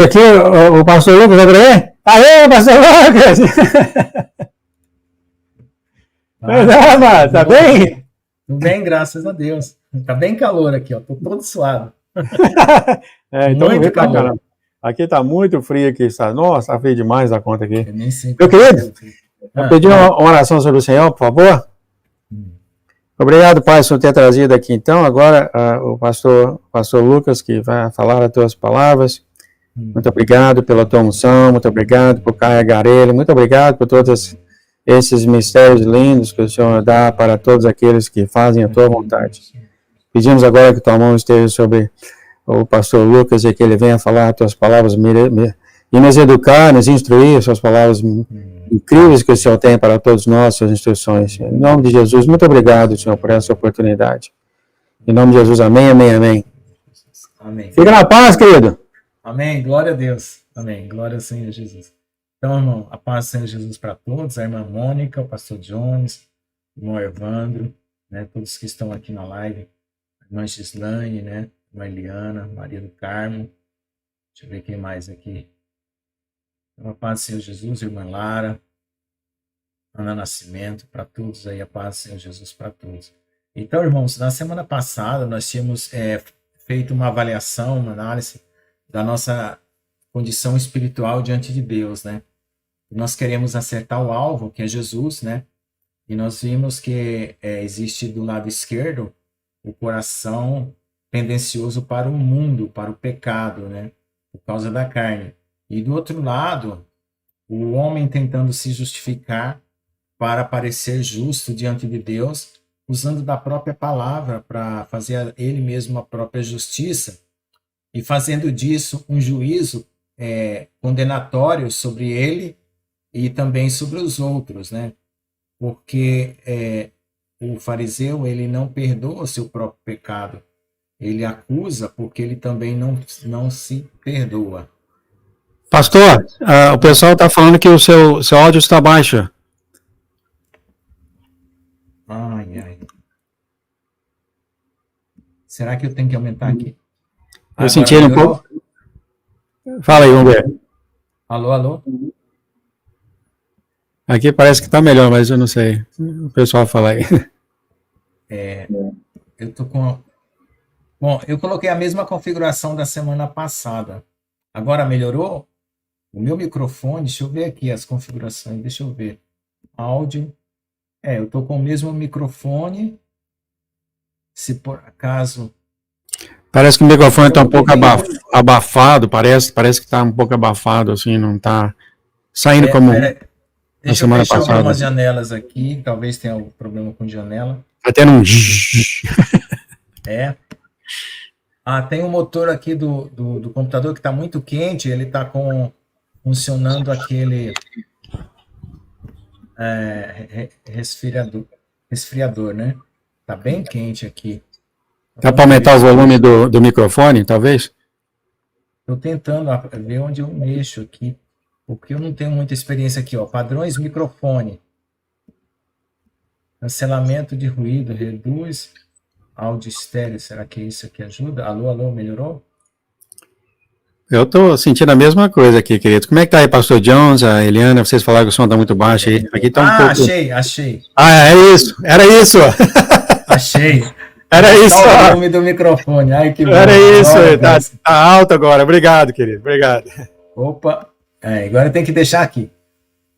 Aqui o pastor Lucas vai para aí? Aê, pastor Lucas! Tá bem? Tudo bem, graças a Deus. Tá bem calor aqui, ó. Tô todo suado. Então muito calor. Caramba. Aqui tá muito frio aqui, está. Nossa, tá frio demais da conta aqui. Eu nem sei. Meu querido, eu pedi uma oração sobre o Senhor, por favor. Obrigado, Pai, por ter trazido aqui. Então, agora o pastor Lucas, que vai falar as tuas palavras. Muito obrigado pela tua unção, muito obrigado por carregar ele, muito obrigado por todos esses mistérios lindos que o Senhor dá para todos aqueles que fazem a tua vontade. Pedimos agora que tua mão esteja sobre o pastor Lucas e que ele venha falar as tuas palavras e nos educar, nos instruir, suas palavras incríveis que o Senhor tem para todos nós, suas instruções. Em nome de Jesus, muito obrigado, Senhor, por essa oportunidade. Em nome de Jesus, amém, amém, amém. Amém. Fica na paz, querido. Amém, glória a Deus. Amém, glória ao Senhor Jesus. Então, irmão, a paz do Senhor Jesus para todos, a irmã Mônica, o pastor Jones, o irmão Evandro, né, todos que estão aqui na live, a irmã Gislaine, né, a irmã Eliana, Maria do Carmo, deixa eu ver quem mais aqui. Então, a paz do Senhor Jesus, irmã Lara, Ana Nascimento, para todos aí, a paz do Senhor Jesus para todos. Então, irmãos, na semana passada nós tínhamos feito uma avaliação, uma análise da nossa condição espiritual diante de Deus, né? Nós queremos acertar o alvo, que é Jesus, né? E nós vimos que existe do lado esquerdo o coração tendencioso para o mundo, para o pecado, né? Por causa da carne. E do outro lado, o homem tentando se justificar para parecer justo diante de Deus, usando da própria palavra para fazer ele mesmo a própria justiça, e fazendo disso um juízo condenatório sobre ele e também sobre os outros, né? Porque o fariseu, ele não perdoa o seu próprio pecado, ele acusa porque ele também não se perdoa. Pastor, o pessoal está falando que o seu áudio está baixo. Ai. Será que eu tenho que aumentar aqui? Eu senti ele um pouco. Fala aí, vamos ver. Alô? Aqui parece que está melhor, mas eu não sei. O pessoal fala aí. Eu tô com... Bom, eu coloquei a mesma configuração da semana passada. Agora melhorou? O meu microfone, deixa eu ver aqui as configurações, deixa eu ver. Áudio. Eu tô com o mesmo microfone. Se por acaso... Parece que o microfone está um pouco abafado, parece que está um pouco abafado, assim, não está saindo como na semana passada. Deixa eu fechar algumas janelas aqui, talvez tenha algum problema com janela. Está tendo um... tem um motor aqui do computador que está muito quente, ele está funcionando aquele resfriador, né? Está bem quente aqui. Dá para aumentar o volume do microfone, talvez? Estou tentando ver onde eu mexo aqui, porque eu não tenho muita experiência aqui, ó. Padrões microfone. Cancelamento de ruído, reduz áudio estéreo. Será que isso aqui ajuda? Alô, melhorou? Eu estou sentindo a mesma coisa aqui, querido. Como é que tá aí, pastor Jones, a Eliana? Vocês falaram que o som está muito baixo aí. Aqui tá um pouco... achei. Era isso. Achei. Era isso. O volume do microfone. Ai, que bom. Era isso. Tá alto agora. Obrigado, querido. Obrigado. Opa. Agora tem que deixar aqui.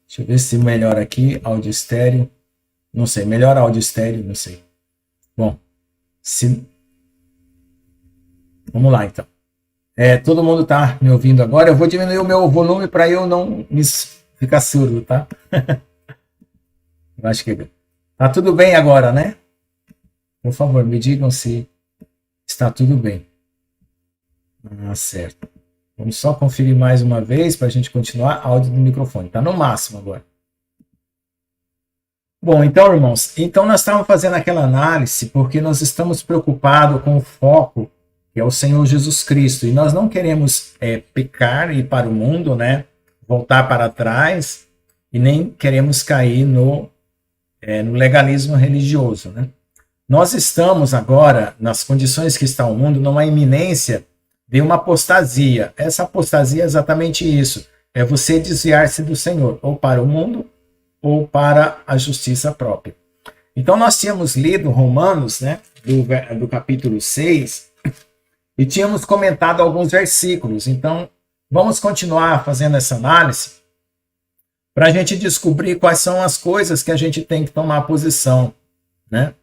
Deixa eu ver se melhora aqui. Áudio estéreo. Não sei. Melhor áudio estéreo. Não sei. Bom. Vamos lá, então. Todo mundo tá me ouvindo agora. Eu vou diminuir o meu volume para eu não ficar surdo, tá? Eu acho que tá tudo bem agora, né? Por favor, me digam se está tudo bem. Certo. Vamos só conferir mais uma vez para a gente continuar. Áudio do microfone. Está no máximo agora. Bom, então, irmãos, nós estávamos fazendo aquela análise porque nós estamos preocupados com o foco que é o Senhor Jesus Cristo. E nós não queremos pecar e ir para o mundo, né? Voltar para trás, e nem queremos cair no legalismo religioso, né? Nós estamos agora, nas condições que está o mundo, numa iminência Veio uma apostasia. Essa apostasia é exatamente isso. É você desviar-se do Senhor, ou para o mundo, ou para a justiça própria. Então nós tínhamos lido Romanos, né, do capítulo 6, e tínhamos comentado alguns versículos. Então vamos continuar fazendo essa análise para a gente descobrir quais são as coisas que a gente tem que tomar posição, né?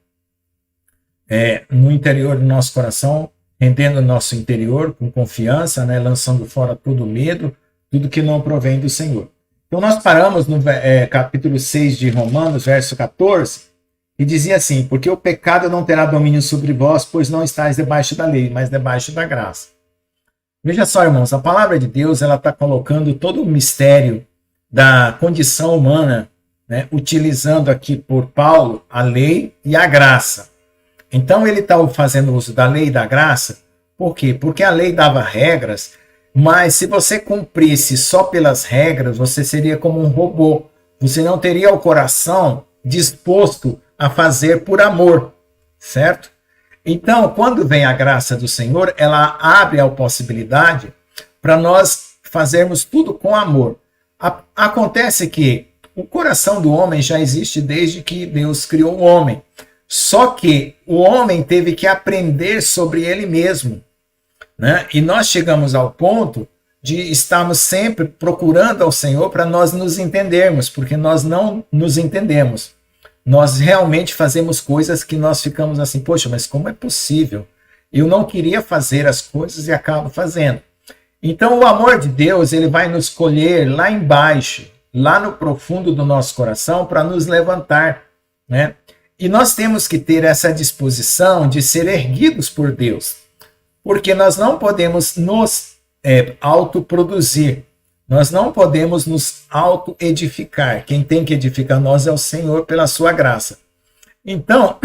No interior do nosso coração, rendendo o nosso interior com confiança, né, lançando fora todo medo, tudo que não provém do Senhor. Então nós paramos no capítulo 6 de Romanos, verso 14, e dizia assim: porque o pecado não terá domínio sobre vós, pois não estáis debaixo da lei, mas debaixo da graça. Veja só, irmãos, a palavra de Deus ela está colocando todo o mistério da condição humana, né, utilizando aqui por Paulo a lei e a graça. Então ele está fazendo uso da lei e da graça. Por quê? Porque a lei dava regras, mas se você cumprisse só pelas regras, você seria como um robô. Você não teria o coração disposto a fazer por amor, certo? Então, quando vem a graça do Senhor, ela abre a possibilidade para nós fazermos tudo com amor. Acontece que o coração do homem já existe desde que Deus criou o homem. Só que o homem teve que aprender sobre ele mesmo, né? E nós chegamos ao ponto de estarmos sempre procurando ao Senhor para nós nos entendermos, porque nós não nos entendemos. Nós realmente fazemos coisas que nós ficamos assim, poxa, mas como é possível? Eu não queria fazer as coisas e acabo fazendo. Então o amor de Deus, ele vai nos colher lá embaixo, lá no profundo do nosso coração, para nos levantar, né? E nós temos que ter essa disposição de ser erguidos por Deus, porque nós não podemos nos autoproduzir, nós não podemos nos auto-edificar. Quem tem que edificar nós é o Senhor pela sua graça. Então,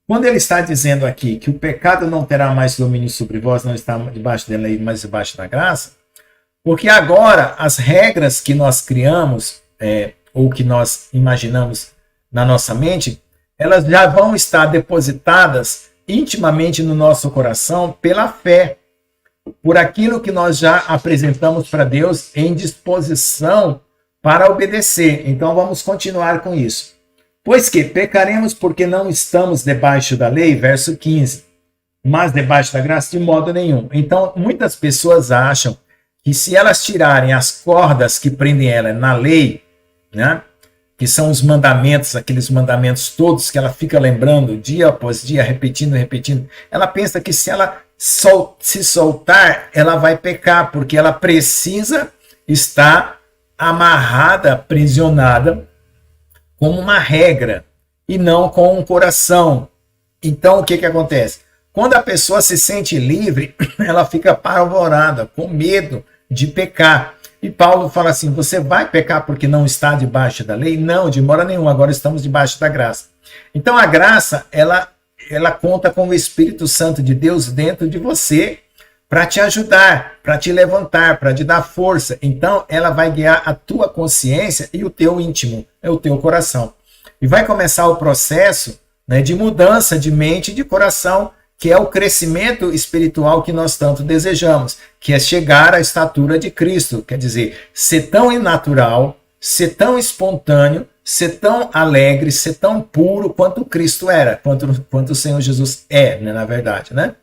quando ele está dizendo aqui que o pecado não terá mais domínio sobre vós, não está debaixo da lei, mas debaixo da graça, porque agora as regras que nós criamos, ou que nós imaginamos na nossa mente, elas já vão estar depositadas intimamente no nosso coração pela fé, por aquilo que nós já apresentamos para Deus em disposição para obedecer. Então vamos continuar com isso. Pois que pecaremos porque não estamos debaixo da lei, verso 15, mas debaixo da graça de modo nenhum. Então muitas pessoas acham que se elas tirarem as cordas que prendem ela na lei, né, que são os mandamentos, aqueles mandamentos todos que ela fica lembrando dia após dia, repetindo, ela pensa que se ela se soltar, ela vai pecar, porque ela precisa estar amarrada, aprisionada, como uma regra, e não com um coração. Então, o que acontece? Quando a pessoa se sente livre, ela fica apavorada, com medo de pecar. E Paulo fala assim, você vai pecar porque não está debaixo da lei? Não, de modo nenhum, agora estamos debaixo da graça. Então a graça, ela conta com o Espírito Santo de Deus dentro de você para te ajudar, para te levantar, para te dar força. Então ela vai guiar a tua consciência e o teu íntimo, o teu coração. E vai começar o processo, né, de mudança de mente e de coração, que é o crescimento espiritual que nós tanto desejamos, que é chegar à estatura de Cristo, quer dizer, ser tão natural, ser tão espontâneo, ser tão alegre, ser tão puro quanto Cristo era, quanto o Senhor Jesus é, né, na verdade, né?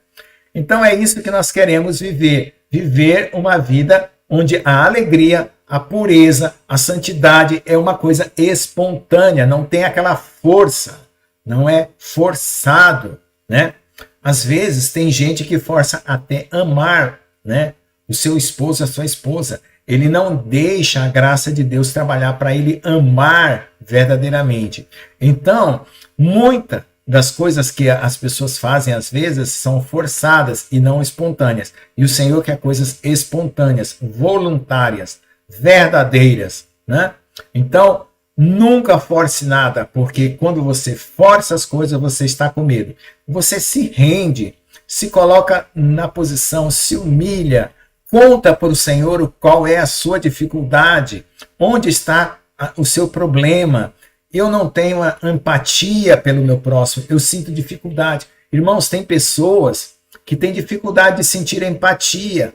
Então é isso que nós queremos viver uma vida onde a alegria, a pureza, a santidade é uma coisa espontânea, não tem aquela força, não é forçado, né? Às vezes tem gente que força até amar, né, o seu esposo, a sua esposa. Ele não deixa a graça de Deus trabalhar para ele amar verdadeiramente. Então, muitas das coisas que as pessoas fazem, às vezes, são forçadas e não espontâneas. E o Senhor quer coisas espontâneas, voluntárias, verdadeiras, né? Então, nunca force nada, porque quando você força as coisas, você está com medo. Você se rende, se coloca na posição, se humilha, conta para o Senhor qual é a sua dificuldade, onde está o seu problema. Eu não tenho a empatia pelo meu próximo, eu sinto dificuldade. Irmãos, tem pessoas que tem dificuldade de sentir empatia,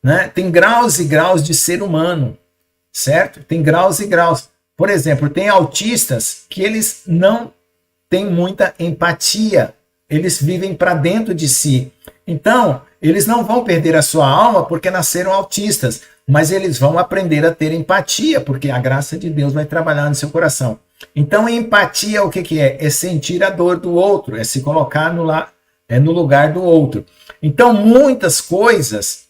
né? Tem graus e graus de ser humano, certo? Tem graus e graus. Por exemplo, tem autistas que eles não têm muita empatia, eles vivem para dentro de si. Então, eles não vão perder a sua alma porque nasceram autistas, mas eles vão aprender a ter empatia, porque a graça de Deus vai trabalhar no seu coração. Então, empatia, o que é? É sentir a dor do outro, é se colocar no lugar do outro. Então, muitas coisas,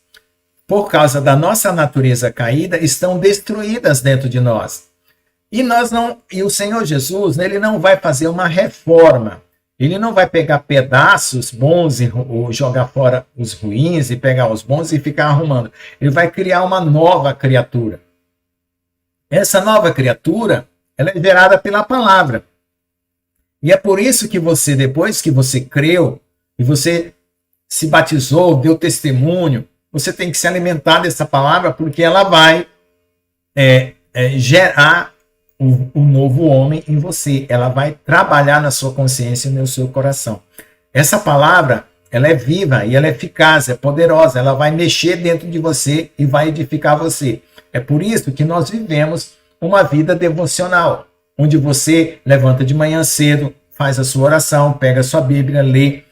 por causa da nossa natureza caída, estão destruídas dentro de nós. E o Senhor Jesus, ele não vai fazer uma reforma. Ele não vai pegar pedaços bons ou jogar fora os ruins e pegar os bons e ficar arrumando. Ele vai criar uma nova criatura. Essa nova criatura, ela é gerada pela palavra. E é por isso que você, depois que você creu, e você se batizou, deu testemunho, você tem que se alimentar dessa palavra, porque ela vai gerar um novo homem em você. Ela vai trabalhar na sua consciência e no seu coração. Essa palavra, ela é viva e ela é eficaz, é poderosa. Ela vai mexer dentro de você e vai edificar você. É por isso que nós vivemos uma vida devocional, onde você levanta de manhã cedo, faz a sua oração, pega a sua Bíblia, lê.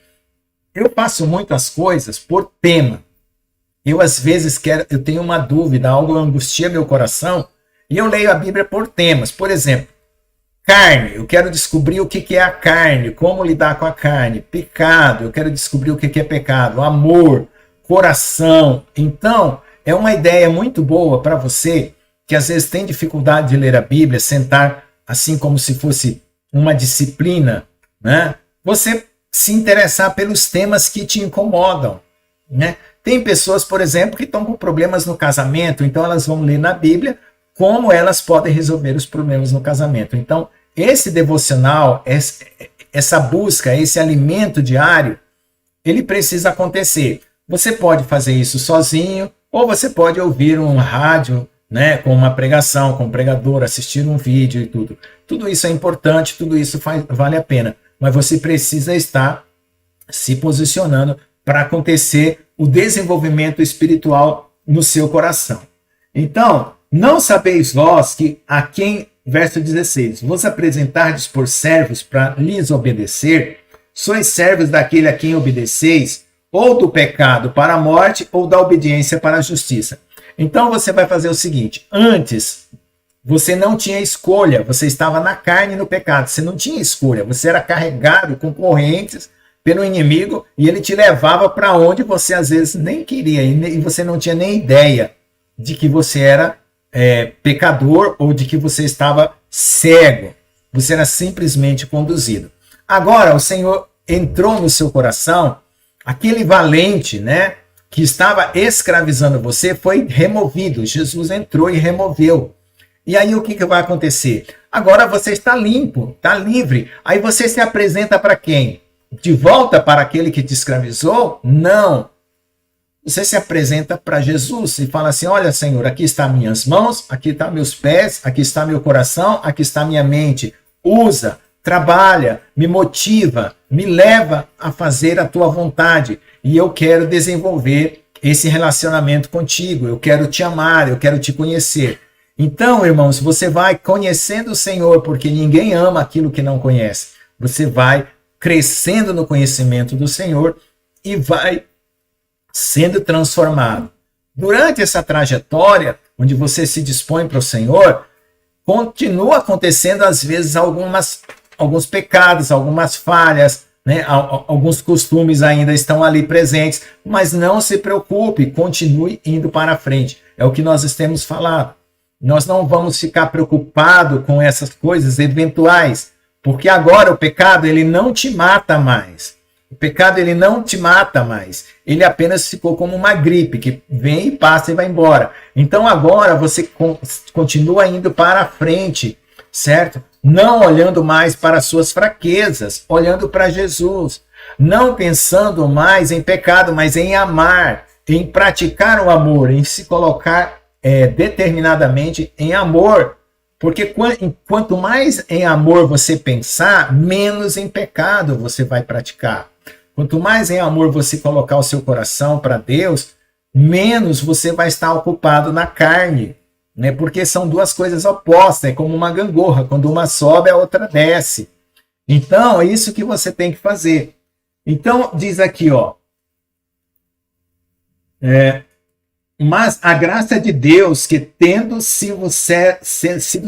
Eu faço muitas coisas por tema. Eu, às vezes, eu tenho uma dúvida, algo angustia meu coração, e eu leio a Bíblia por temas. Por exemplo, carne. Eu quero descobrir o que é a carne, como lidar com a carne. Pecado. Eu quero descobrir o que é pecado. Amor, coração. Então, é uma ideia muito boa para você que às vezes tem dificuldade de ler a Bíblia, sentar assim como se fosse uma disciplina, né? Você se interessar pelos temas que te incomodam, né? Tem pessoas, por exemplo, que estão com problemas no casamento, então elas vão ler na Bíblia como elas podem resolver os problemas no casamento. Então, esse devocional, essa busca, esse alimento diário, ele precisa acontecer. Você pode fazer isso sozinho, ou você pode ouvir um rádio, né, com uma pregação, com um pregador, assistir um vídeo e tudo. Tudo isso é importante, tudo isso vale a pena. Mas você precisa estar se posicionando para acontecer o desenvolvimento espiritual no seu coração. Então, não sabeis vós que a quem, verso 16, vos apresentardes por servos para lhes obedecer, sois servos daquele a quem obedeceis, ou do pecado para a morte, ou da obediência para a justiça. Então você vai fazer o seguinte: antes você não tinha escolha, você estava na carne e no pecado, você não tinha escolha, você era carregado com correntes pelo inimigo e ele te levava para onde você às vezes nem queria e você não tinha nem ideia de que você era pecador ou de que você estava cego. Você era simplesmente conduzido. Agora o Senhor entrou no seu coração, aquele valente, né, que estava escravizando você foi removido. Jesus entrou e removeu. E aí o que vai acontecer? Agora você está limpo, está livre. Aí você se apresenta para quem? De volta para aquele que te escravizou? Não. Você se apresenta para Jesus e fala assim: olha, Senhor, aqui estão minhas mãos, aqui estão meus pés, aqui está meu coração, aqui está minha mente. Usa, trabalha, me motiva, me leva a fazer a tua vontade. E eu quero desenvolver esse relacionamento contigo. Eu quero te amar, eu quero te conhecer. Então, irmãos, você vai conhecendo o Senhor, porque ninguém ama aquilo que não conhece. Você vai crescendo no conhecimento do Senhor e vai sendo transformado. Durante essa trajetória, onde você se dispõe para o Senhor, continua acontecendo às vezes alguns pecados, algumas falhas, né? Alguns costumes ainda estão ali presentes, mas não se preocupe, continue indo para frente. É o que nós temos falado. Nós não vamos ficar preocupados com essas coisas eventuais, porque agora o pecado ele não te mata mais. O pecado ele não te mata mais. Ele apenas ficou como uma gripe que vem e passa e vai embora. Então agora você continua indo para frente, certo? Não olhando mais para as suas fraquezas, olhando para Jesus. Não pensando mais em pecado, mas em amar, em praticar o amor, em se colocar determinadamente em amor. Porque quanto mais em amor você pensar, menos em pecado você vai praticar. Quanto mais em amor você colocar o seu coração para Deus, menos você vai estar ocupado na carne, né? Porque são duas coisas opostas, é como uma gangorra, quando uma sobe, a outra desce. Então, é isso que você tem que fazer. Então, diz aqui, ó, mas a graça de Deus, que tendo sido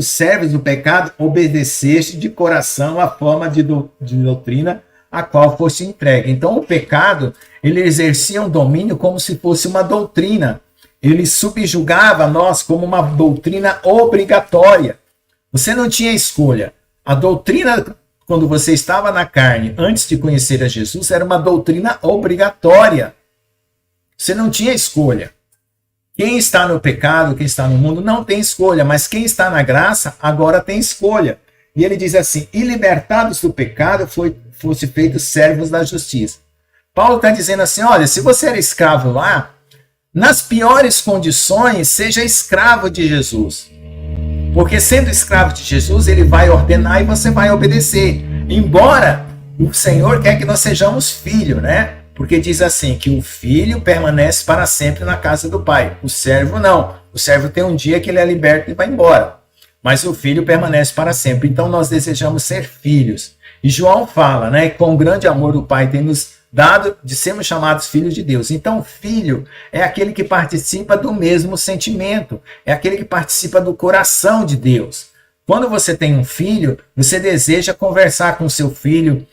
servos do pecado, obedeceste de coração a forma de doutrina a qual foste entregue. Então, o pecado, ele exercia um domínio como se fosse uma doutrina. Ele subjugava nós como uma doutrina obrigatória. Você não tinha escolha. A doutrina, quando você estava na carne, antes de conhecer a Jesus, era uma doutrina obrigatória. Você não tinha escolha. Quem está no pecado, quem está no mundo, não tem escolha, mas quem está na graça, agora tem escolha. E ele diz assim, e libertados do pecado, fosse feitos servos da justiça. Paulo está dizendo assim, olha, se você era escravo lá, nas piores condições, seja escravo de Jesus. Porque sendo escravo de Jesus, ele vai ordenar e você vai obedecer. Embora o Senhor quer que nós sejamos filhos, né? Porque diz assim, que o filho permanece para sempre na casa do pai. O servo não. O servo tem um dia que ele é liberto e vai embora. Mas o filho permanece para sempre. Então nós desejamos ser filhos. E João fala, né? Com grande amor o Pai tem nos dado de sermos chamados filhos de Deus. Então, filho é aquele que participa do mesmo sentimento. É aquele que participa do coração de Deus. Quando você tem um filho, você deseja conversar com seu filho,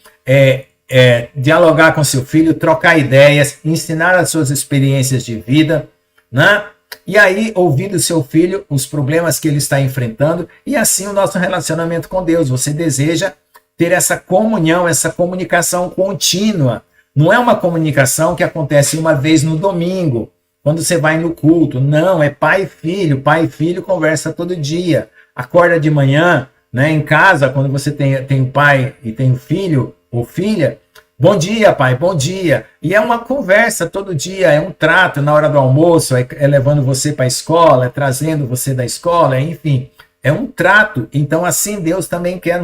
dialogar com seu filho, trocar ideias, ensinar as suas experiências de vida, né? E aí, ouvir do seu filho os problemas que ele está enfrentando, e assim o nosso relacionamento com Deus. Você deseja ter essa comunhão, essa comunicação contínua. Não é uma comunicação que acontece uma vez no domingo, quando você vai no culto. Não, é pai e filho conversa todo dia. Acorda de manhã, né, em casa, quando você tem o pai e tem o filho ou filha, bom dia, pai, bom dia. E é uma conversa todo dia, é um trato na hora do almoço, é levando você para a escola, é trazendo você da escola, enfim, é um trato. Então, assim, Deus também quer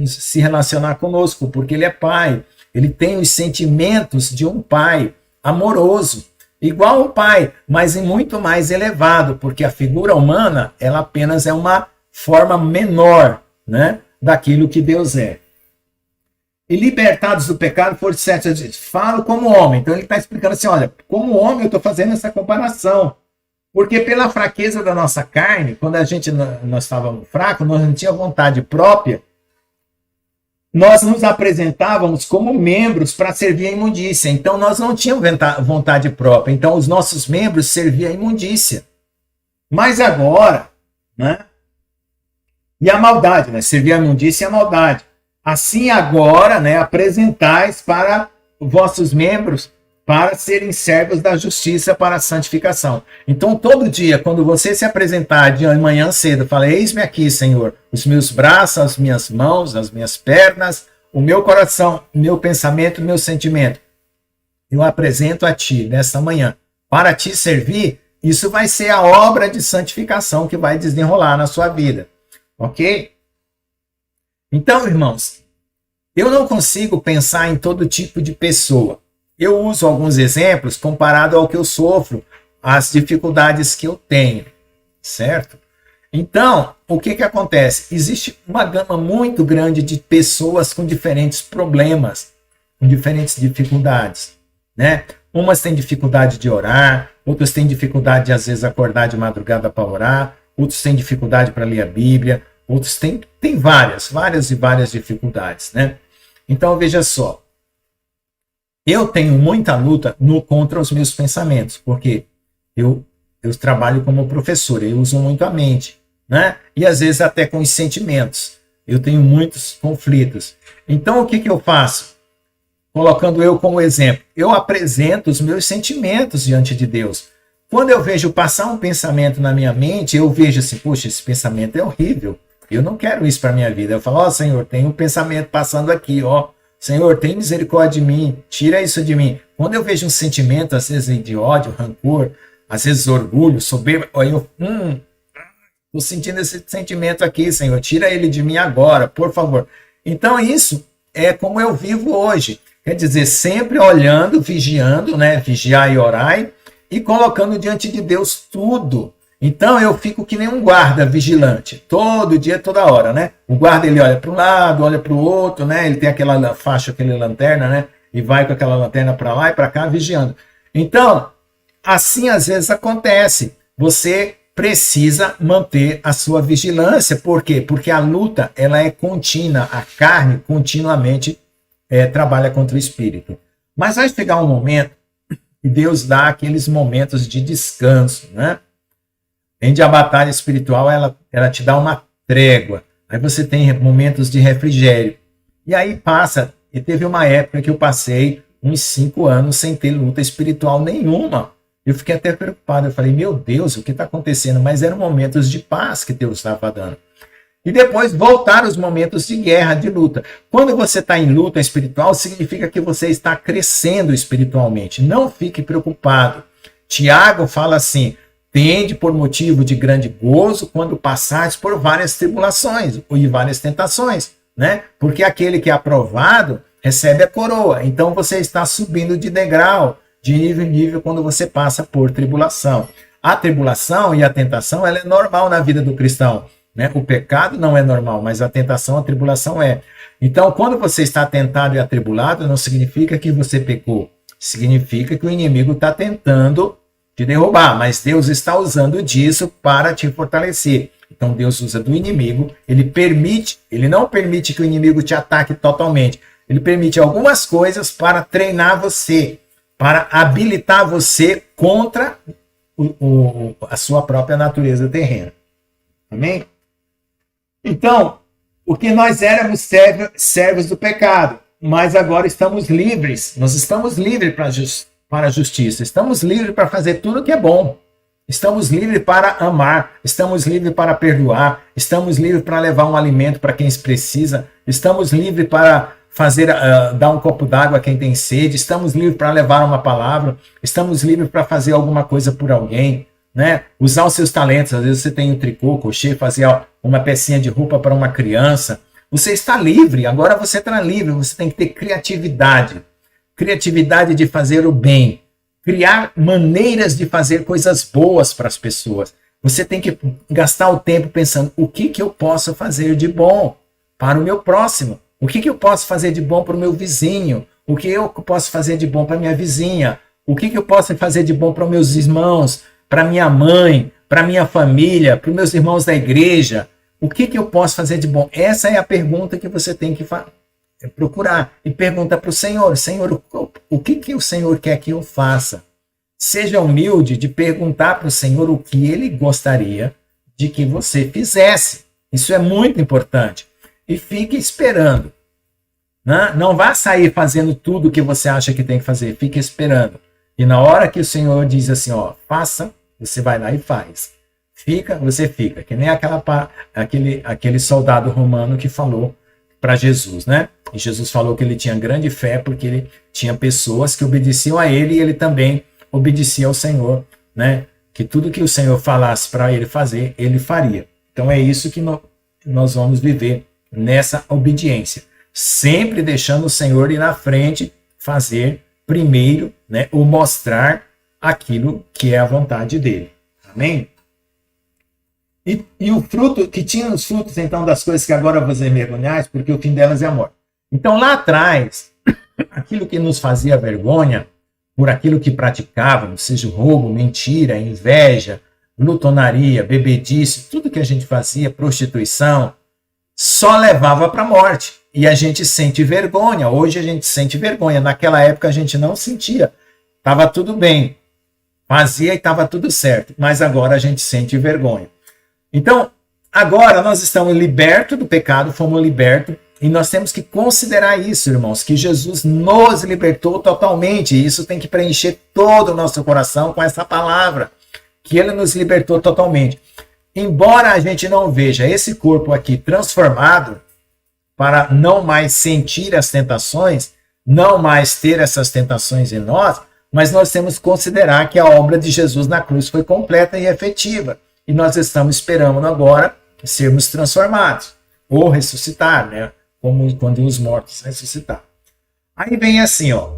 se relacionar conosco, porque Ele é pai, Ele tem os sentimentos de um pai amoroso, igual o pai, mas em muito mais elevado, porque a figura humana, ela apenas é uma forma menor, né, daquilo que Deus é. E libertados do pecado, foram certos. Falo como homem. Então ele está explicando assim, olha, como homem eu estou fazendo essa comparação. Porque pela fraqueza da nossa carne, quando nós estávamos fracos, nós não tínhamos vontade própria, nós nos apresentávamos como membros para servir a imundícia. Então nós não tínhamos vontade própria. Então os nossos membros serviam a imundícia. Mas agora, né? E a maldade, né? Servia a imundícia e a maldade. Assim agora, né, apresentais para vossos membros para serem servos da justiça para a santificação. Então, todo dia, quando você se apresentar de manhã cedo, fala, eis-me aqui, Senhor, os meus braços, as minhas mãos, as minhas pernas, o meu coração, o meu pensamento, o meu sentimento. Eu apresento a ti nesta manhã para te servir. Isso vai ser a obra de santificação que vai desenrolar na sua vida. Ok? Então, irmãos, eu não consigo pensar em todo tipo de pessoa. Eu uso alguns exemplos comparado ao que eu sofro, às dificuldades que eu tenho, certo? Então, o que acontece? Existe uma gama muito grande de pessoas com diferentes problemas, com diferentes dificuldades, né? Umas têm dificuldade de orar, outras têm dificuldade de, às vezes, acordar de madrugada para orar, outros têm dificuldade para ler a Bíblia, outros têm várias dificuldades, né? Então, veja só. Eu tenho muita luta contra os meus pensamentos, porque eu trabalho como professor, eu uso muito a mente, né? E às vezes até com os sentimentos. Eu tenho muitos conflitos. Então, o que eu faço? Colocando eu como exemplo, eu apresento os meus sentimentos diante de Deus. Quando eu vejo passar um pensamento na minha mente, eu vejo assim, poxa, esse pensamento é horrível. Eu não quero isso para a minha vida. Eu falo, ó, Senhor, tem um pensamento passando aqui, ó. Senhor, tem misericórdia de mim, tira isso de mim. Quando eu vejo um sentimento, às vezes de ódio, rancor, às vezes orgulho, soberba, aí eu, estou sentindo esse sentimento aqui, Senhor, tira ele de mim agora, por favor. Então isso é como eu vivo hoje. Quer dizer, sempre olhando, vigiando, né? Vigiar e orar e colocando diante de Deus tudo. Então eu fico que nem um guarda vigilante, todo dia, toda hora, né? O guarda, ele olha para um lado, olha para o outro, né? Ele tem aquela faixa, aquela lanterna, né? E vai com aquela lanterna para lá e para cá, vigiando. Então, assim às vezes acontece. Você precisa manter a sua vigilância. Por quê? Porque a luta, ela é contínua. A carne continuamente trabalha contra o espírito. Mas vai chegar um momento que Deus dá aqueles momentos de descanso, né? Onde a batalha espiritual, ela te dá uma trégua. Aí você tem momentos de refrigério. E aí passa, e teve uma época que eu passei uns 5 anos sem ter luta espiritual nenhuma. Eu fiquei até preocupado. Eu falei, meu Deus, o que está acontecendo? Mas eram momentos de paz que Deus estava dando. E depois voltaram os momentos de guerra, de luta. Quando você está em luta espiritual, significa que você está crescendo espiritualmente. Não fique preocupado. Tiago fala assim, tende por motivo de grande gozo quando passares por várias tribulações e várias tentações, né? Porque aquele que é aprovado recebe a coroa. Então você está subindo de degrau, de nível em nível, quando você passa por tribulação. A tribulação e a tentação, ela é normal na vida do cristão, né? O pecado não é normal, mas a tentação, a tribulação é. Então, quando você está tentado e atribulado, não significa que você pecou. Significa que o inimigo está tentando te derrubar, mas Deus está usando disso para te fortalecer. Então Deus usa do inimigo, ele não permite que o inimigo te ataque totalmente. Ele permite algumas coisas para treinar você, para habilitar você contra a sua própria natureza terrena. Amém? Então, porque nós éramos servos do pecado, mas agora estamos livres. Nós estamos livres para a justiça. Estamos livres para fazer tudo que é bom. Estamos livres para amar. Estamos livres para perdoar. Estamos livres para levar um alimento para quem precisa. Estamos livres para dar um copo d'água a quem tem sede. Estamos livres para levar uma palavra. Estamos livres para fazer alguma coisa por alguém, né? Usar os seus talentos. Às vezes você tem um tricô, crochê, fazer uma pecinha de roupa para uma criança. Você está livre. Agora você está livre. Você tem que ter criatividade. Criatividade de fazer o bem, criar maneiras de fazer coisas boas para as pessoas. Você tem que gastar o tempo pensando, o que eu posso fazer de bom para o meu próximo? O que eu posso fazer de bom para o meu vizinho? O que eu posso fazer de bom para a minha vizinha? O que eu posso fazer de bom para os meus irmãos, para minha mãe, para minha família, para os meus irmãos da igreja? O que eu posso fazer de bom? Essa é a pergunta que você tem que procurar e pergunta para o Senhor, Senhor, o que o Senhor quer que eu faça? Seja humilde de perguntar para o Senhor o que Ele gostaria de que você fizesse. Isso é muito importante. E fique esperando. Né? Não vá sair fazendo tudo o que você acha que tem que fazer. Fique esperando. E na hora que o Senhor diz assim, ó, faça, você vai lá e faz. Fica, você fica. Que nem aquele soldado romano que falou para Jesus, né? E Jesus falou que ele tinha grande fé porque ele tinha pessoas que obedeciam a ele e ele também obedecia ao Senhor, né? Que tudo que o Senhor falasse para ele fazer, ele faria. Então é isso que nós vamos viver nessa obediência. Sempre deixando o Senhor ir na frente, fazer primeiro, né? Ou mostrar aquilo que é a vontade dele. Amém? E o fruto, que tinha os frutos, então, das coisas que agora vos envergonhais, porque o fim delas é a morte. Então, lá atrás, aquilo que nos fazia vergonha, por aquilo que praticávamos, seja roubo, mentira, inveja, glutonaria, bebedice, tudo que a gente fazia, prostituição, só levava para a morte. E a gente sente vergonha. Hoje a gente sente vergonha. Naquela época a gente não sentia. Estava tudo bem. Fazia e estava tudo certo. Mas agora a gente sente vergonha. Então, agora nós estamos libertos do pecado, fomos libertos, e nós temos que considerar isso, irmãos, que Jesus nos libertou totalmente, e isso tem que preencher todo o nosso coração com essa palavra, que Ele nos libertou totalmente. Embora a gente não veja esse corpo aqui transformado, para não mais sentir as tentações, não mais ter essas tentações em nós, mas nós temos que considerar que a obra de Jesus na cruz foi completa e efetiva. E nós estamos esperando agora sermos transformados ou ressuscitar, né? Como quando os mortos ressuscitaram. Aí vem assim, ó.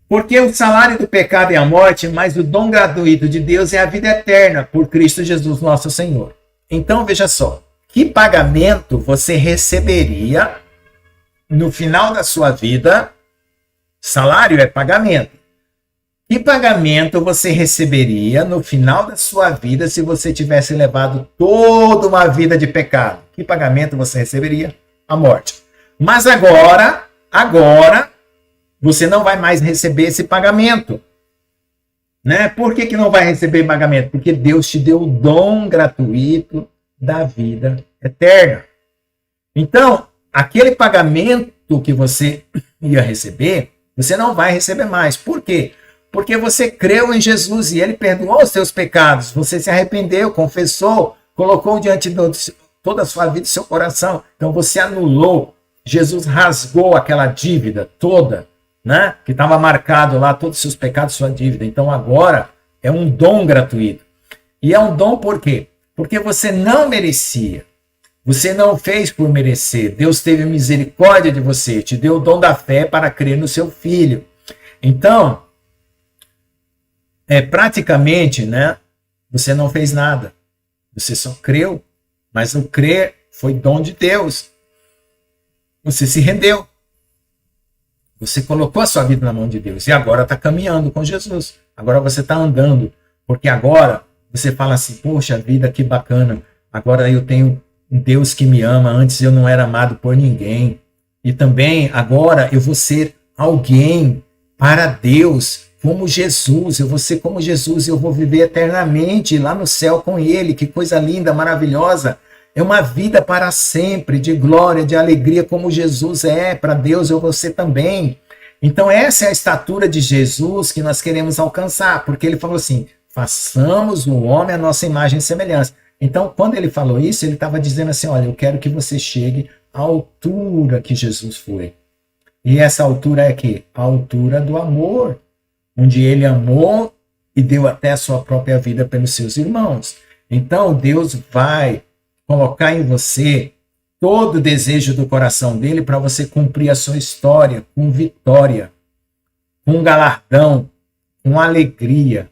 Porque o salário do pecado é a morte, mas o dom gratuito de Deus é a vida eterna, por Cristo Jesus nosso Senhor. Então, veja só. Que pagamento você receberia no final da sua vida? Salário é pagamento. Que pagamento você receberia no final da sua vida se você tivesse levado toda uma vida de pecado? Que pagamento você receberia? A morte. Mas agora, você não vai mais receber esse pagamento. Né? Por que não vai receber pagamento? Porque Deus te deu o dom gratuito da vida eterna. Então, aquele pagamento que você ia receber, você não vai receber mais. Por quê? Porque você creu em Jesus e ele perdoou os seus pecados. Você se arrependeu, confessou, colocou diante de toda a sua vida e seu coração. Então você anulou. Jesus rasgou aquela dívida toda, né? Que estava marcado lá, todos os seus pecados, sua dívida. Então agora é um dom gratuito. E é um dom por quê? Porque você não merecia. Você não fez por merecer. Deus teve misericórdia de você. Te deu o dom da fé para crer no seu Filho. Então, praticamente, né? Você não fez nada. Você só creu. Mas o crer foi dom de Deus. Você se rendeu. Você colocou a sua vida na mão de Deus. E agora está caminhando com Jesus. Agora você está andando. Porque agora você fala assim, poxa vida, que bacana. Agora eu tenho um Deus que me ama. Antes eu não era amado por ninguém. E também agora eu vou ser alguém para Deus, como Jesus. Eu vou ser como Jesus. Eu vou viver eternamente lá no céu com Ele. Que coisa linda, maravilhosa. É uma vida para sempre, de glória, de alegria, como Jesus é. Para Deus eu vou ser também. Então essa é a estatura de Jesus que nós queremos alcançar. Porque Ele falou assim, façamos o homem a nossa imagem e semelhança. Então, quando ele falou isso, ele estava dizendo assim, olha, eu quero que você chegue à altura que Jesus foi. E essa altura é que? A altura do amor, onde ele amou e deu até a sua própria vida pelos seus irmãos. Então, Deus vai colocar em você todo o desejo do coração dele para você cumprir a sua história com vitória, com galardão, com alegria.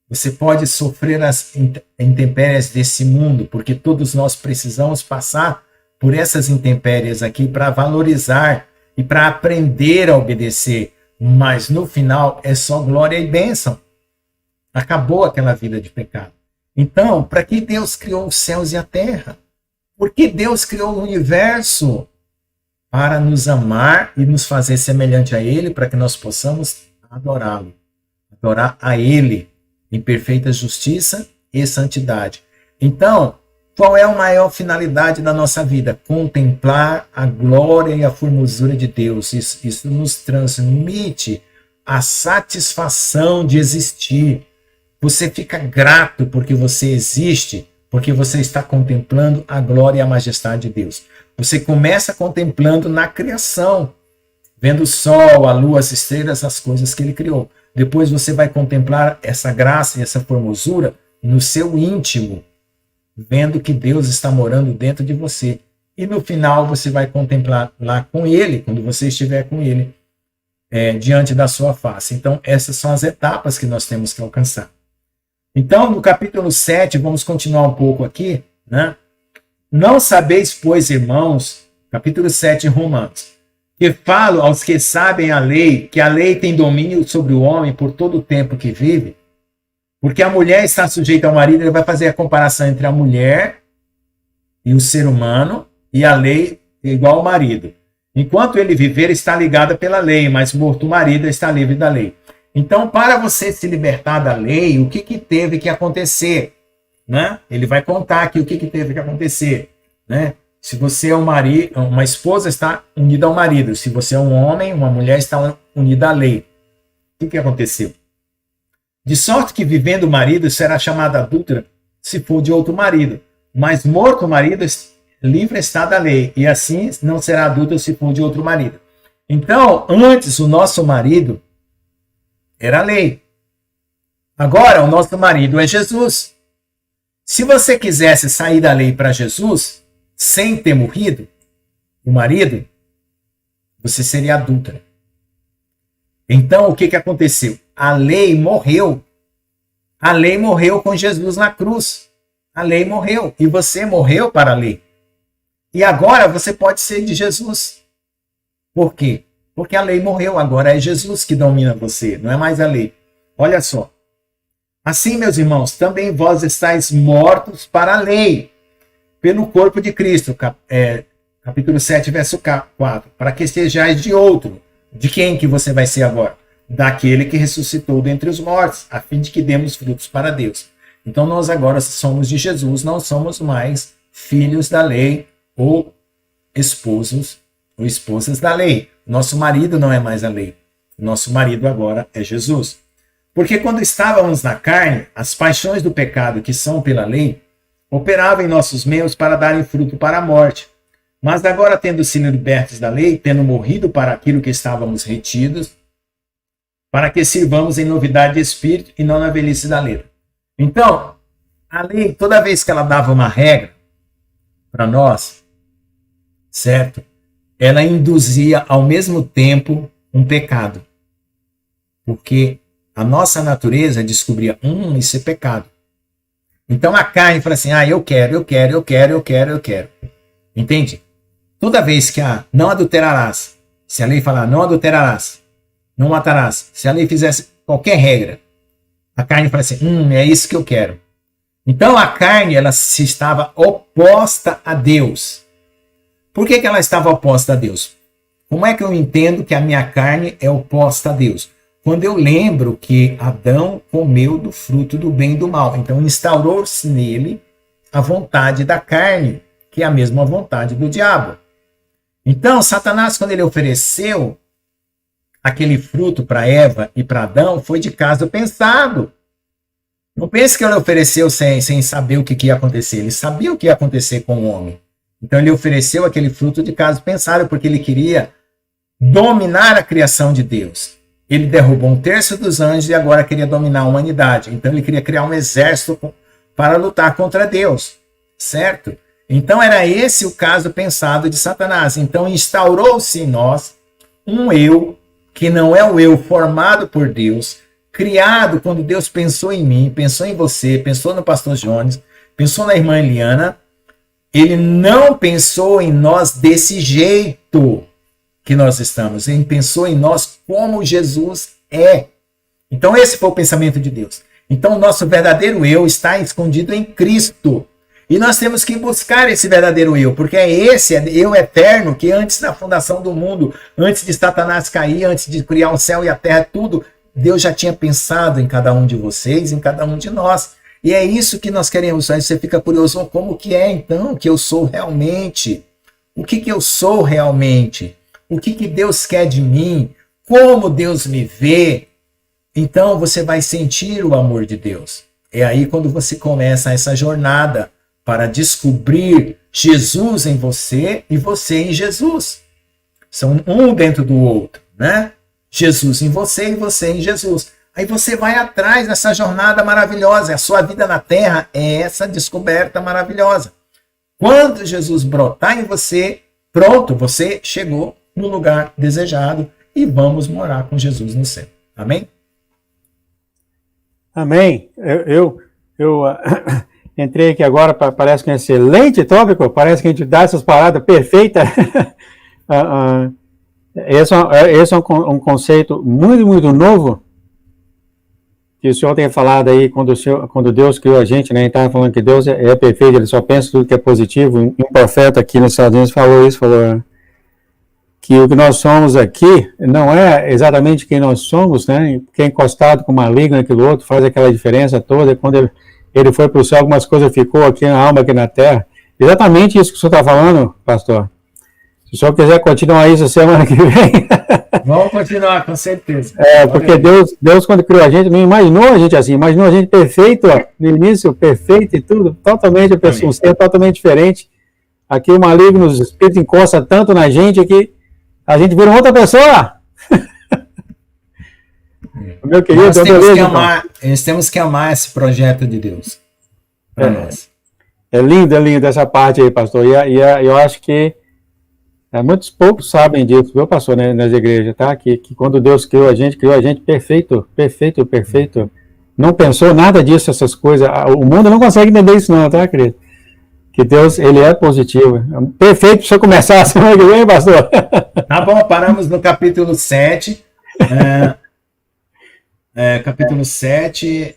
Você pode sofrer as intempéries desse mundo, porque todos nós precisamos passar por essas intempéries aqui para valorizar e para aprender a obedecer. Mas no final é só glória e bênção. Acabou aquela vida de pecado. Então, para que Deus criou os céus e a terra? Por que Deus criou o universo? Para nos amar e nos fazer semelhante a Ele, para que nós possamos adorá-lo. Adorar a Ele em perfeita justiça e santidade. Então, qual é a maior finalidade da nossa vida? Contemplar a glória e a formosura de Deus. Isso nos transmite a satisfação de existir. Você fica grato porque você existe, porque você está contemplando a glória e a majestade de Deus. Você começa contemplando na criação, vendo o sol, a lua, as estrelas, as coisas que ele criou. Depois você vai contemplar essa graça e essa formosura no seu íntimo, vendo que Deus está morando dentro de você. E no final você vai contemplar lá com Ele, quando você estiver com Ele, diante da sua face. Então essas são as etapas que nós temos que alcançar. Então no capítulo 7, vamos continuar um pouco aqui, né? Não sabeis, pois, irmãos, capítulo 7 em Romanos, que falo aos que sabem a lei, que a lei tem domínio sobre o homem por todo o tempo que vive, porque a mulher está sujeita ao marido. Ele vai fazer a comparação entre a mulher e o ser humano, e a lei é igual ao marido. Enquanto ele viver, está ligada pela lei, mas morto o marido, está livre da lei. Então, para você se libertar da lei, o que teve que acontecer? Né? Ele vai contar aqui o que teve que acontecer, né? Se você é um marido, uma esposa está unida ao marido. Se você é um homem, uma mulher está unida à lei. O que aconteceu? De sorte que vivendo o marido será chamada adúltera se for de outro marido. Mas morto o marido, livre está da lei. E assim não será adúltera se for de outro marido. Então, antes o nosso marido era a lei. Agora o nosso marido é Jesus. Se você quisesse sair da lei para Jesus, sem ter morrido, o marido, você seria adúltera. Então, o que aconteceu? A lei morreu. A lei morreu com Jesus na cruz. A lei morreu. E você morreu para a lei. E agora você pode ser de Jesus. Por quê? Porque a lei morreu. Agora é Jesus que domina você, não é mais a lei. Olha só. Assim, meus irmãos, também vós estáis mortos para a lei, pelo corpo de Cristo. Capítulo 7, verso 4. Para que sejais de outro. De quem que você vai ser agora? Daquele que ressuscitou dentre os mortos, a fim de que demos frutos para Deus. Então nós agora somos de Jesus, não somos mais filhos da lei ou esposos ou esposas da lei. Nosso marido não é mais a lei. Nosso marido agora é Jesus. Porque quando estávamos na carne, as paixões do pecado que são pela lei operavam em nossos meios para darem fruto para a morte. Mas agora, tendo sido libertos da lei, tendo morrido para aquilo que estávamos retidos, para que sirvamos em novidade de espírito e não na velhice da letra. Então, a lei, toda vez que ela dava uma regra para nós, certo? Ela induzia ao mesmo tempo um pecado. Porque a nossa natureza descobria, isso é pecado. Então a carne fala assim, eu quero. Entende? Toda vez que não adulterarás, se a lei falar não adulterarás, não matarás, se a lei fizesse qualquer regra, a carne fala assim, é isso que eu quero. Então a carne, ela se estava oposta a Deus. Por que ela estava oposta a Deus? Como é que eu entendo que a minha carne é oposta a Deus? Quando eu lembro que Adão comeu do fruto do bem e do mal. Então instaurou-se nele a vontade da carne, que é a mesma vontade do diabo. Então, Satanás, quando ele ofereceu aquele fruto para Eva e para Adão, foi de caso pensado. Não pense que ele ofereceu sem saber o que ia acontecer. Ele sabia o que ia acontecer com o homem. Então, ele ofereceu aquele fruto de caso pensado, porque ele queria dominar a criação de Deus. Ele derrubou 1/3 dos anjos e agora queria dominar a humanidade. Então, ele queria criar um exército para lutar contra Deus. Certo? Então era esse o caso pensado de Satanás. Então instaurou-se em nós um eu, que não é o eu formado por Deus, criado quando Deus pensou em mim, pensou em você, pensou no pastor Jones, pensou na irmã Eliana. Ele não pensou em nós desse jeito que nós estamos. Ele pensou em nós como Jesus é. Então esse foi o pensamento de Deus. Então o nosso verdadeiro eu está escondido em Cristo. E nós temos que buscar esse verdadeiro eu, porque é esse eu eterno que antes da fundação do mundo, antes de Satanás cair, antes de criar o céu e a terra, tudo, Deus já tinha pensado em cada um de vocês, em cada um de nós. E é isso que nós queremos. Aí você fica curioso, como que é então que eu sou realmente? O que eu sou realmente? O que Deus quer de mim? Como Deus me vê? Então você vai sentir o amor de Deus. É aí quando você começa essa jornada para descobrir Jesus em você e você em Jesus. São um dentro do outro, né? Jesus em você e você em Jesus. Aí você vai atrás dessa jornada maravilhosa. A sua vida na terra é essa descoberta maravilhosa. Quando Jesus brotar em você, pronto, você chegou no lugar desejado e vamos morar com Jesus no céu. Amém? Amém. Eu entrei aqui agora, parece que é um excelente tópico, parece que a gente dá essas paradas perfeitas. Esse é um conceito muito, muito novo, que o senhor tem falado aí, quando Deus criou a gente, né? Ele estava falando que Deus é perfeito, ele só pensa tudo que é positivo. Um profeta aqui nos Estados Unidos falou isso, falou que o que nós somos aqui não é exatamente quem nós somos, né? Quem é encostado com maligno, aquilo outro, faz aquela diferença toda. Quando ele foi para o céu, algumas coisas ficou aqui na alma, aqui na terra. Exatamente isso que o senhor está falando, pastor. Se o senhor quiser continuar isso semana que vem. Vamos continuar, com certeza. Porque Deus, quando criou a gente, não imaginou a gente assim, imaginou a gente perfeito, no início, perfeito e tudo, totalmente, um ser totalmente diferente. Aqui o maligno, os espíritos encostam tanto na gente que a gente vira outra pessoa. Meu querido, nós temos que amar esse projeto de Deus para nós. É lindo essa parte aí, pastor. E eu acho que Muitos poucos sabem disso, viu, pastor, né, nas igrejas, tá? Que quando Deus criou a gente perfeito, perfeito, perfeito. Não pensou nada disso, essas coisas. O mundo não consegue entender isso não, tá, querido? Que Deus, ele é positivo. Perfeito para você começar a semana que vem, pastor. Tá bom, paramos no capítulo 7. Capítulo 7,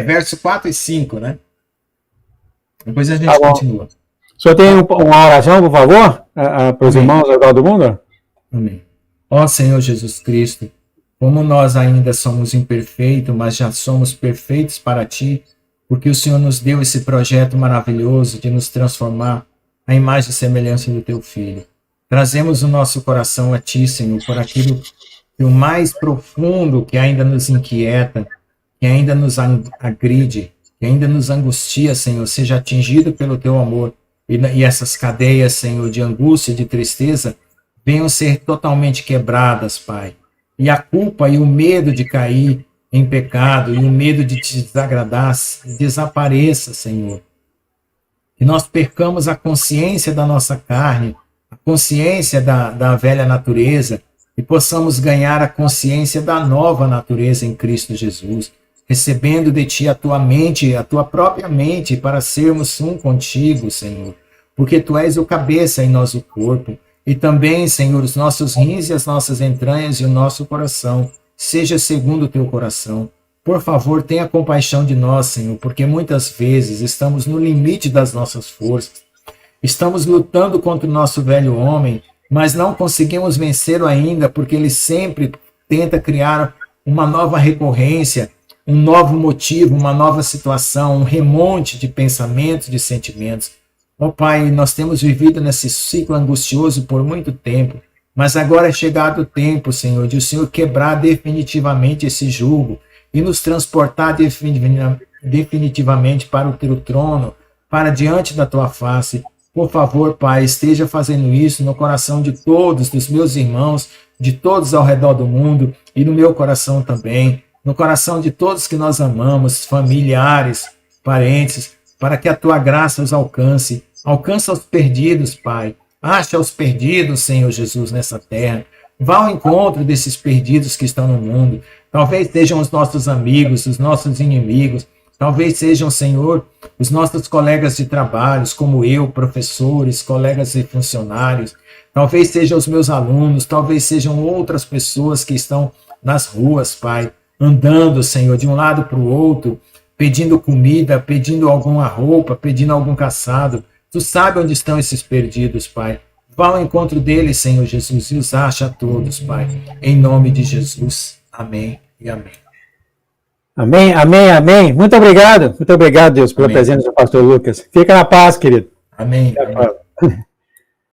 verso 4 e 5, né? Depois a gente continua. O senhor tem uma oração, por favor, para os irmãos ao redor do mundo? Amém. Ó Senhor Jesus Cristo, como nós ainda somos imperfeitos, mas já somos perfeitos para Ti, porque o Senhor nos deu esse projeto maravilhoso de nos transformar à imagem e semelhança do Teu Filho. Trazemos o nosso coração a Ti, Senhor, por aquilo que o mais profundo que ainda nos inquieta, que ainda nos agride, que ainda nos angustia, Senhor, seja atingido pelo Teu amor. E essas cadeias, Senhor, de angústia e de tristeza venham ser totalmente quebradas, Pai. E a culpa e o medo de cair em pecado e o medo de te desagradar desapareça, Senhor. Que nós percamos a consciência da nossa carne, a consciência da velha natureza, e possamos ganhar a consciência da nova natureza em Cristo Jesus, recebendo de Ti a Tua mente, a Tua própria mente, para sermos um contigo, Senhor. Porque Tu és o cabeça e nós o corpo. E também, Senhor, os nossos rins e as nossas entranhas e o nosso coração, seja segundo o Teu coração. Por favor, tenha compaixão de nós, Senhor, porque muitas vezes estamos no limite das nossas forças. Estamos lutando contra o nosso velho homem, mas não conseguimos vencê-lo ainda, porque ele sempre tenta criar uma nova recorrência, um novo motivo, uma nova situação, um remonte de pensamentos, de sentimentos. Ó Pai, nós temos vivido nesse ciclo angustioso por muito tempo, mas agora é chegado o tempo, Senhor, de o Senhor quebrar definitivamente esse jugo e nos transportar definitivamente para o Teu trono, para diante da Tua face. Por favor, Pai, esteja fazendo isso no coração de todos, dos meus irmãos, de todos ao redor do mundo e no meu coração também, no coração de todos que nós amamos, familiares, parentes, para que a Tua graça os alcance. Alcança os perdidos, Pai. Acha os perdidos, Senhor Jesus, nessa terra. Vá ao encontro desses perdidos que estão no mundo. Talvez sejam os nossos amigos, os nossos inimigos. Talvez sejam, Senhor, os nossos colegas de trabalhos, como eu, professores, colegas e funcionários. Talvez sejam os meus alunos, talvez sejam outras pessoas que estão nas ruas, Pai, andando, Senhor, de um lado para o outro, pedindo comida, pedindo alguma roupa, pedindo algum caçado. Tu sabe onde estão esses perdidos, Pai. Vá ao encontro deles, Senhor Jesus, e os acha a todos, Pai. Em nome de Jesus. Amém e amém. Amém, amém, amém. Muito obrigado, Deus, pela presença do pastor Lucas. Fica na paz, querido. Amém. Amém.